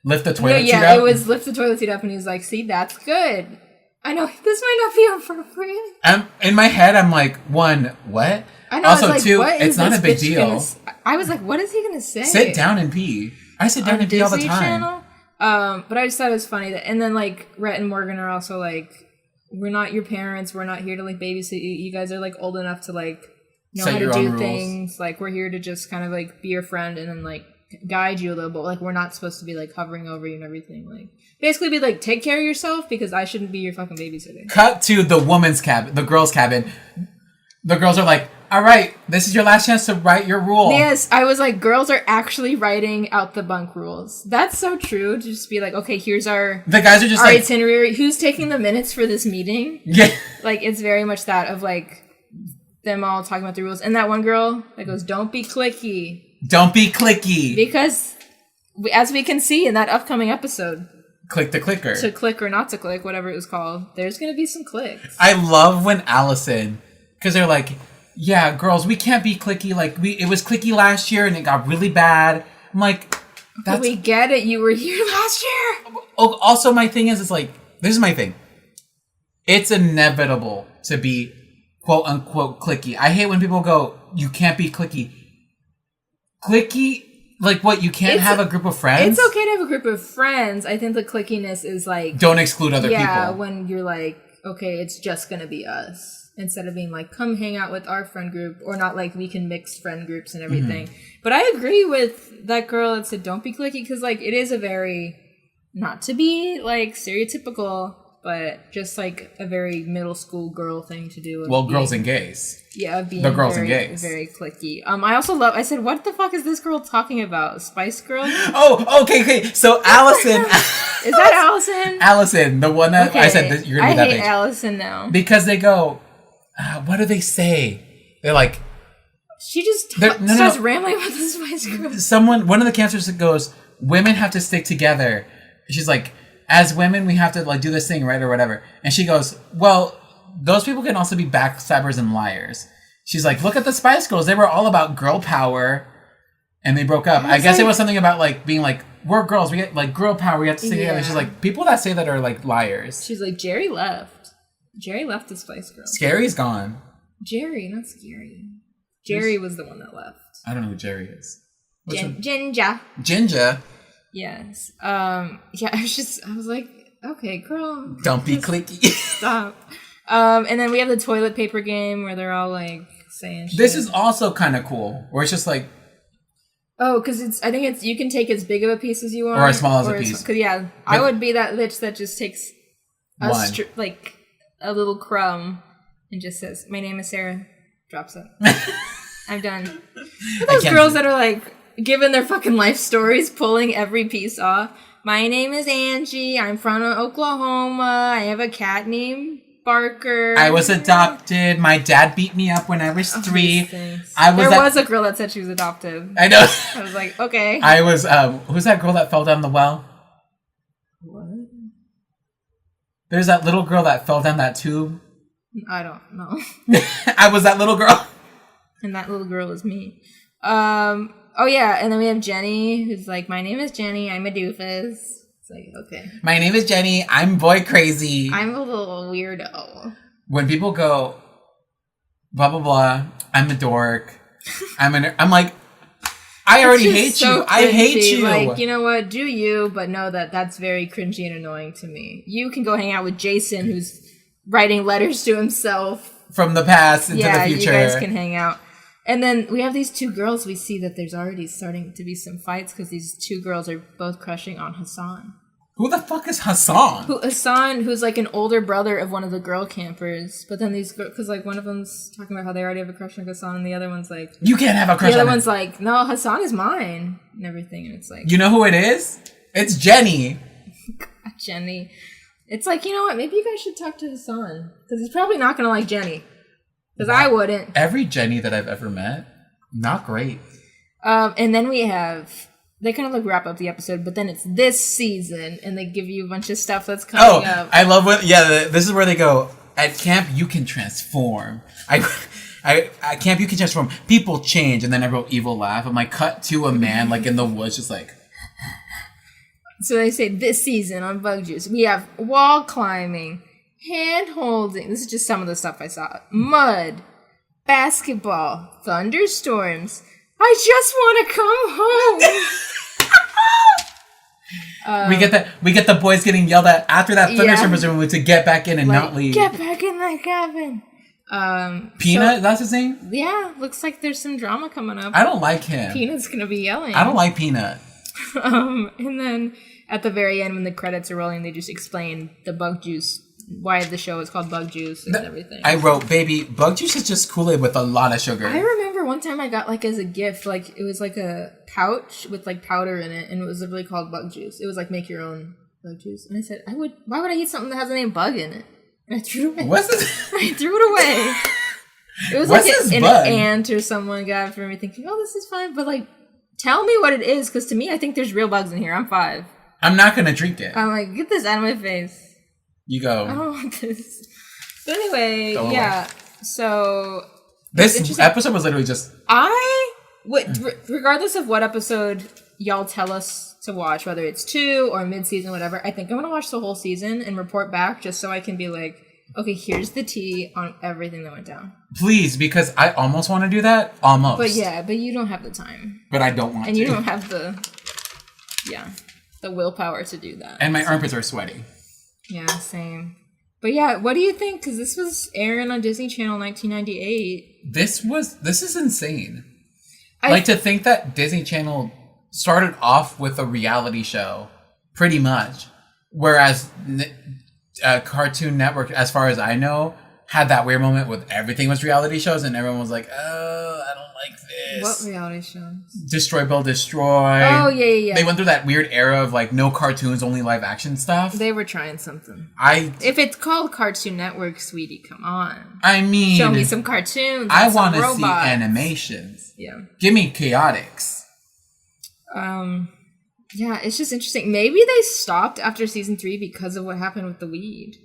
lift the toilet seat up. Yeah, it was lift the toilet seat up, and he was like, see, that's good. I know, this might not be appropriate. In my head, I'm like, one, what? I know, Also, I was like, two, what it's is not this a big bitch deal. I was like, what is he gonna say? Sit down and pee. I sit down On and pee all the Disney time. Channel? But I just thought it was funny that, and then, like, Rhett and Morgan are also like, we're not your parents. We're not here to, like, babysit you. You guys are, like, old enough to, like, know Set how your to own do rules. things. Like, we're here to just kind of, like, be your friend and then, like, guide you a little bit. Like, we're not supposed to be, like, hovering over you and everything. Like, basically be like, take care of yourself because I shouldn't be your fucking babysitter. Cut to the woman's cabin, the girls' cabin. The girls are like, all right, this is your last chance to write your rule. Yes, I was like, girls are actually writing out the bunk rules. That's so true. To just be like, okay, here's our The guys are just our like, itinerary. Who's taking the minutes for this meeting? yeah. Like, it's very much that of like them all talking about the rules. And that one girl that goes, don't be clicky. Don't be clicky. Because as we can see in that upcoming episode, Click the clicker. to click or not to click, whatever it was called, there's going to be some clicks. I love when Allison, because they're like, yeah, girls, we can't be clicky. Like, it was clicky last year and it got really bad. I'm like, that's... We get it. You were here last year. Oh, also, my thing is, it's like, this is my thing. It's inevitable to be quote unquote clicky. I hate when people go, you can't be clicky. Clicky? Like, what, you can't have a group of friends? It's okay to have a group of friends. I think the clickiness is like... Don't exclude other people. Yeah, when you're like, okay, it's just going to be us. Instead of being like, come hang out with our friend group. Or not like, we can mix friend groups and everything. Mm-hmm. But I agree with that girl that said, don't be clicky. Because, like, it is a very... Not to be, like, stereotypical... But just like a very middle school girl thing to do. Well, girls and gays. Yeah, being the girls very, and gays. Very clicky. I also love. I said, what the fuck is this girl talking about? Spice Girl? Oh, okay. So Allison, is that Allison? Allison, the one that I said that you're gonna be that bitch. I hate Allison now because they go. What do they say? They're like. She just starts rambling about the Spice Girl. One of the cancers goes, women have to stick together. She's like. As women, we have to like do this thing, right, or whatever. And she goes, well, those people can also be backstabbers and liars. She's like, look at the Spice Girls. They were all about girl power, and they broke up. I guess it was something about like being like, we're girls, we get like girl power, we have to stick together. She's like, people that say that are like liars. She's like, Jerry left. Jerry left the Spice Girls. Scary's gone. Jerry, not Scary. Jerry was the one that left. I don't know who Jerry is. Ginger. Ginger. Yes. Yeah, I was like, okay, girl. Don't be clicky. Stop. And then we have the toilet paper game where they're all like saying shit. This is also kind of cool. Where it's just like. Oh, because I think you can take as big of a piece as you want. Or as small as a piece. Because, yeah, I would be that bitch that just takes like a little crumb and just says, my name is Sarah. Drops it. I'm done. Those girls that are like, giving their fucking life stories, pulling every piece off. My name is Angie. I'm from Oklahoma. I have a cat named Barker. I was adopted. My dad beat me up when I was 3. There was a girl that said she was adopted. I know. I was like, okay. I was, who's that girl that fell down the well? What? There's that little girl that fell down that tube. I don't know. I was that little girl. And that little girl is me. Oh, yeah, and then we have Jenny, who's like, my name is Jenny, I'm a doofus. It's like, okay. My name is Jenny, I'm boy crazy. I'm a little weirdo. When people go, blah, blah, blah, I'm a dork, I'm like, I already hate you. I hate you. Like, you know what, do you, but know that that's very cringy and annoying to me. You can go hang out with Jason, who's writing letters to himself. From the past into the future. Yeah, you guys can hang out. And then we have these 2 girls. We see that there's already starting to be some fights because these 2 girls are both crushing on Hassan. Who the fuck is Hassan? Hassan, who's like an older brother of one of the girl campers. But then these girls, because like one of them's talking about how they already have a crush on Hassan, and the other one's like, you can't have a crush on him. The other one's like, no, Hassan is mine, and everything. And it's like, you know who it is? It's Jenny. God, Jenny. It's like, you know what? Maybe you guys should talk to Hassan because he's probably not gonna like Jenny. Because I wouldn't. Every Jenny that I've ever met, not great. And then we have, they kind of like wrap up the episode, but then it's this season, and they give you a bunch of stuff that's coming up. I love what, this is where they go, at camp, you can transform. At camp, you can transform. People change, and then I wrote evil laugh. I'm like, cut to a man, like in the woods, just like. So they say this season on Bug Juice, we have wall climbing, hand holding. This is just some of the stuff I saw. Mud, basketball, thunderstorms. I just want to come home. We get the boys getting yelled at after that thunderstorm, presumably, to get back in and like, not leave. Get back in that cabin. Peanut, that's his name? Yeah, looks like there's some drama coming up. I don't like him. Peanut's gonna be yelling. I don't like Peanut. And then at the very end, when the credits are rolling, they just explain the bug juice, why the show is called Bug Juice and everything. I wrote, baby, bug juice is just Kool-Aid with a lot of sugar. I remember one time I got, like, as a gift, like, it was like a pouch with, like, powder in it, and it was literally called Bug Juice. It was like, make your own bug juice. And I said, why would I eat something that has the name Bug in it? And I threw it away. What's this? I threw it away. It was What's like this an bug? ant or someone got it for me thinking, oh, this is fine. But, like, tell me what it is, because to me, I think there's real bugs in here. I'm 5. I'm not going to drink it. I'm like, get this out of my face. You go. I don't want this. But anyway, Go yeah. So This episode was literally just... regardless of what episode y'all tell us to watch, whether it's 2 or mid-season, whatever, I think I'm going to watch the whole season and report back just so I can be like, okay, here's the tea on everything that went down. Please, because I almost want to do that. Almost. But you don't have the time. But I don't want to. And you don't have the willpower to do that. And my armpits are sweaty. Yeah, same. But yeah, what do you think? Because this was airing on Disney Channel 1998. This is insane. To think that Disney Channel started off with a reality show, pretty much, whereas Cartoon Network, as far as I know, had that weird moment with everything was reality shows, and everyone was like, "Oh, I don't like this." What reality shows? Destroy, Build, Destroy. Oh yeah. They went through that weird era of like no cartoons, only live action stuff. They were trying something. If it's called Cartoon Network, sweetie, come on. I mean, show me some cartoons. I want to see animations. Yeah. Give me chaotics. Yeah, it's just interesting. Maybe they stopped after season 3 because of what happened with the weed.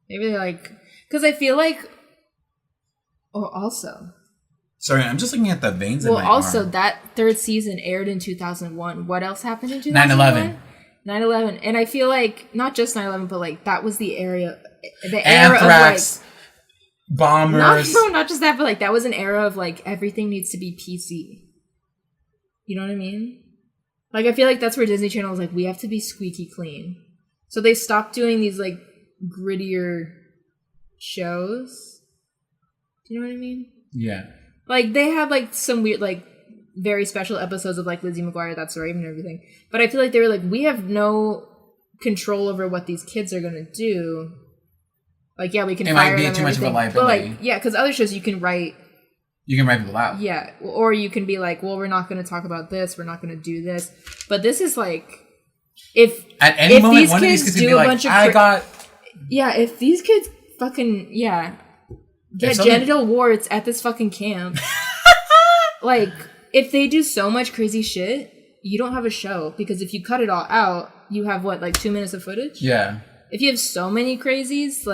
Maybe they because I feel like. Oh, also. Sorry, I'm just looking at the veins in my arm. That 3rd season aired in 2001. What else happened in 2001? 9/11. And I feel like, not just 9/11, but like, that was the era of Anthrax, bombers. Not just that, but like, that was an era of like, everything needs to be PC. You know what I mean? Like, I feel like that's where Disney Channel was like, we have to be squeaky clean. So they stopped doing these like, grittier shows. Do you know what I mean? Yeah. Like, they had, like, some weird, like, very special episodes of, like, Lizzie McGuire, That's So Raven and everything. But I feel like they were like, we have no control over what these kids are going to do. Like, yeah, we can fire them. It might be too much of a liability. But, like, yeah, because other shows you can write... You can write people out. Yeah. Or you can be like, well, we're not going to talk about this. We're not going to do this. But this is, like... At any moment, one of these kids could be like, Yeah, if these kids fucking... Yeah... Get genital warts at this fucking camp. Like, if they do so much crazy shit, you don't have a show. Because if you cut it all out, you have, 2 minutes of footage? Yeah. If you have so many crazies,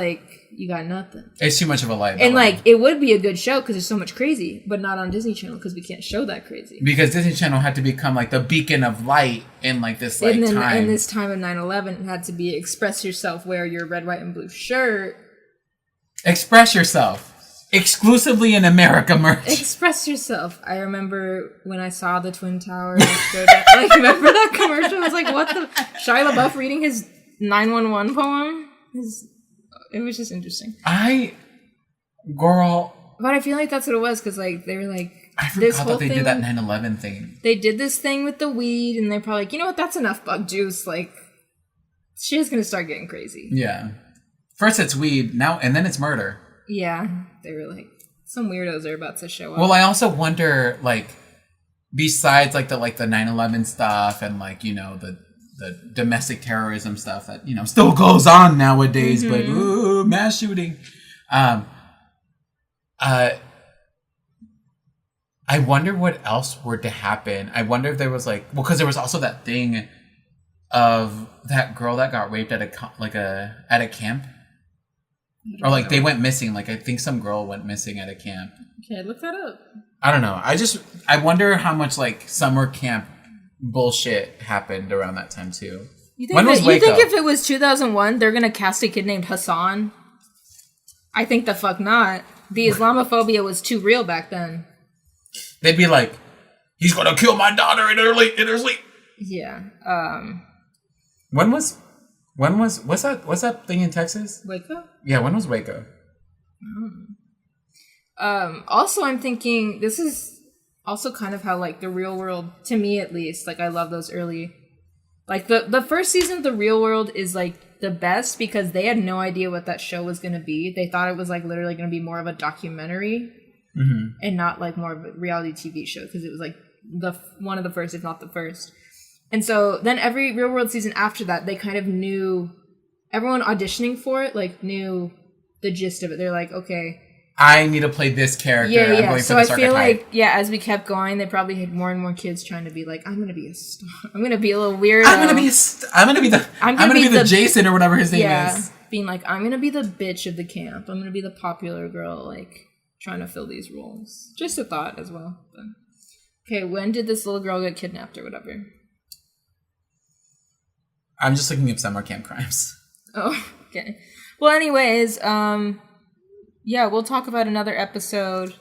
you got nothing. It's too much of a liability. And, it would be a good show because there's so much crazy, but not on Disney Channel because we can't show that crazy. Because Disney Channel had to become, the beacon of light in, this, time. In this time of 9/11, it had to be express yourself, wear your red, white, and blue shirt. Express yourself. Exclusively in America merch. Express yourself. I remember when I saw the Twin Towers. Remember that commercial? I was like, what the... Shia LaBeouf reading his 911 poem? It was just interesting. Girl... But I feel like that's what it was, because, they were like... I forgot that they did that 9/11 thing. They did this thing with the weed, and they're probably like, you know what, that's enough bug juice. Shit's gonna start getting crazy. Yeah. First it's weed, and then it's murder. Yeah, they were like, some weirdos are about to show up. Well, I also wonder, besides, the 9/11 stuff and, the domestic terrorism stuff that, still goes on nowadays, but, ooh, mass shooting. I wonder what else were to happen. I wonder if there was, because there was also that thing of that girl that got raped at a camp. Or they went missing. I think some girl went missing at a camp. Okay, look that up. I don't know. I wonder how much summer camp bullshit happened around that time too. You think if it was 2001, they're gonna cast a kid named Hassan? I think the fuck not. The Islamophobia was too real back then. They'd be like, he's gonna kill my daughter in her sleep. Yeah. What's that thing in Texas? Waco? Yeah, when was Waco? Also, I'm thinking this is also kind of how like the Real World, to me at least, like I love those early, like the first season of the Real World is like the best because they had no idea what that show was going to be. They thought it was like literally going to be more of a documentary and not like more of a reality TV show because it was like one of the first, if not the first. And so then every Real World season after that, they kind of knew, everyone auditioning for it like knew the gist of it. They're like, okay, I need to play this character. yeah. I'm going for So this I feel archetype. like, yeah, as we kept going, they probably had more and more kids trying to be like, I'm gonna be a star. I'm gonna be a little weirdo. I'm gonna be the Jason or whatever his name is. Being like, I'm gonna be the bitch of the camp. I'm gonna be the popular girl, like trying to fill these roles. Just a thought as well. But. Okay, when did this little girl get kidnapped or whatever? I'm just looking up summer camp crimes. Oh, okay. Well, anyways, yeah, we'll talk about another episode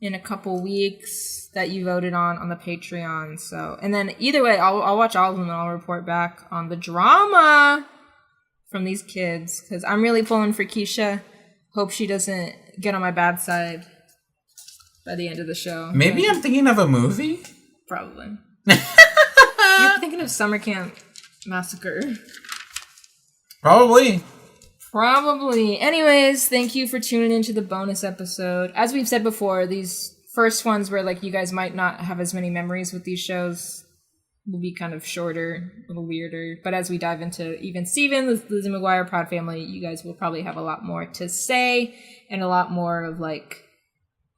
in a couple weeks that you voted on the Patreon. So, and then either way, I'll watch all of them and I'll report back on the drama from these kids because I'm really pulling for Keisha. Hope she doesn't get on my bad side by the end of the show. Maybe I'm thinking of a movie? Probably. You're thinking of Summer Camp Massacre. Probably. Anyways, thank you for tuning into the bonus episode. As we've said before, these first ones where like you guys might not have as many memories with these shows will be kind of shorter, a little weirder. But as we dive into Even Steven, the Lizzie McGuire Proud Family, you guys will probably have a lot more to say and a lot more of like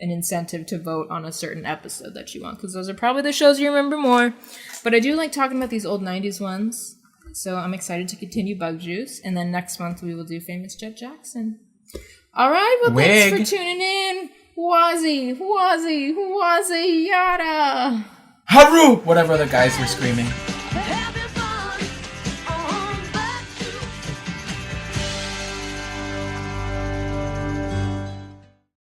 an incentive to vote on a certain episode that you want, because those are probably the shows you remember more. But I do like talking about these old 90s ones. So I'm excited to continue Bug Juice. And then next month we will do Famous Jet Jackson. All right, well, Wig. thanks for tuning in. Wazzy, yada. Haru! Whatever the guys were screaming.